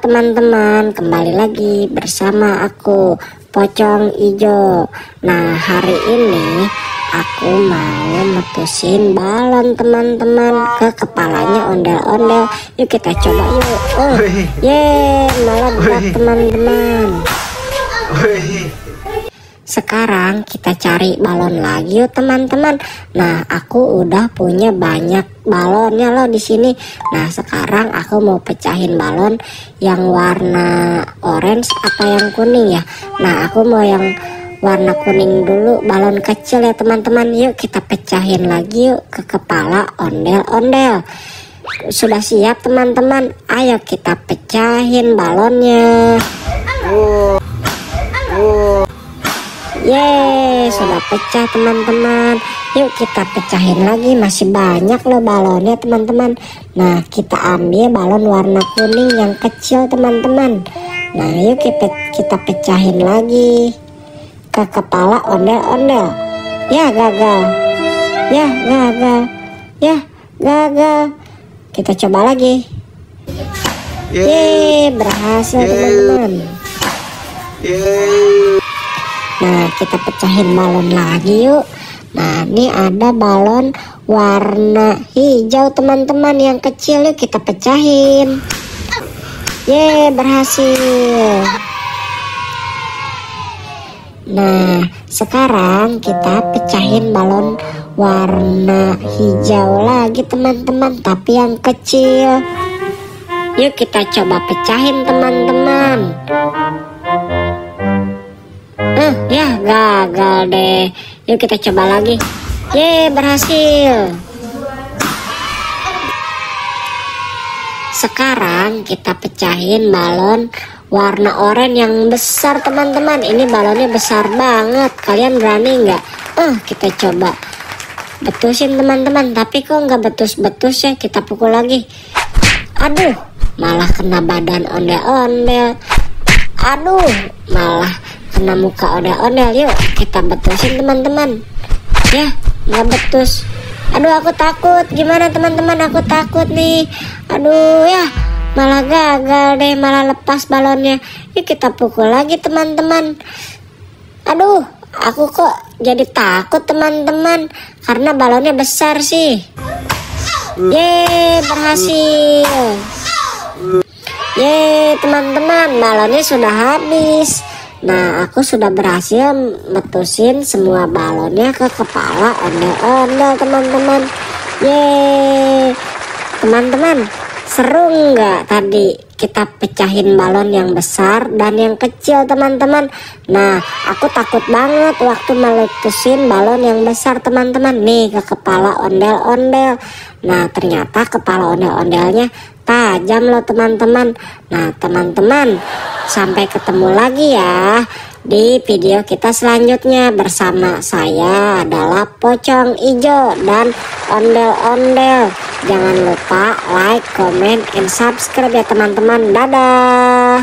teman-teman, kembali lagi bersama aku Pocong Ijo. Nah, hari ini aku mau metusin balon teman-teman ke kepalanya ondel-ondel. Yuk kita coba yuk. Oh, meledak teman-teman. Sekarang kita cari balon lagi yuk teman-teman. Nah, aku udah punya banyak balonnya loh di sini. Nah, sekarang aku mau pecahin balon yang warna orange atau yang kuning ya. Nah, aku mau yang warna kuning dulu, balon kecil ya teman-teman. Yuk kita pecahin lagi yuk ke kepala ondel-ondel. Sudah siap teman-teman? Ayo kita pecahin balonnya. Yeay, sudah pecah teman-teman. Yuk kita pecahin lagi, masih banyak loh balonnya teman-teman. Nah, kita ambil balon warna kuning yang kecil teman-teman. Nah, yuk kita pecahin lagi ke kepala ondel-ondel. Ya gagal. Ya gagal. Ya gagal. Kita coba lagi. Yeay, berhasil teman-teman. Nah, kita pecahin balon lagi yuk. Nah, ini ada balon warna hijau teman-teman yang kecil, yuk kita pecahin. Yeay, berhasil. Nah, sekarang kita pecahin balon warna hijau lagi teman-teman, tapi yang kecil. Yuk kita coba pecahin teman-teman. Ya gagal deh. Yuk kita coba lagi. Yeay, berhasil. Sekarang kita pecahin balon warna oranye yang besar teman-teman. Ini balonnya besar banget. Kalian berani nggak? Kita coba betusin teman-teman. Tapi kok nggak betus-betus ya? Kita pukul lagi. Aduh, malah kena badan ondel-ondel. Aduh, malah kena muka ondel-ondel. Yuk kita betusin teman-teman. Ya, nggak betus. Aduh, aku takut. Gimana teman-teman? Aku takut nih. Aduh ya, malah gagal deh, malah lepas balonnya. Yuk kita pukul lagi teman-teman. Aduh, aku kok jadi takut teman-teman, karena balonnya besar sih. Yeay, berhasil. Yeay teman-teman, balonnya sudah habis. Nah, aku sudah berhasil metusin semua balonnya ke kepala ondel-ondel teman-teman. Yeay. Teman-teman, seru nggak tadi kita pecahin balon yang besar dan yang kecil teman-teman? Nah, aku takut banget waktu meletusin balon yang besar teman-teman. Nih ke kepala ondel-ondel. Nah, ternyata kepala ondel-ondelnya tajam loh teman-teman. Nah teman-teman, sampai ketemu lagi ya di video kita selanjutnya. Bersama saya adalah Pocong Ijo dan ondel-ondel. Jangan lupa like, comment, and subscribe ya teman-teman. Dadah.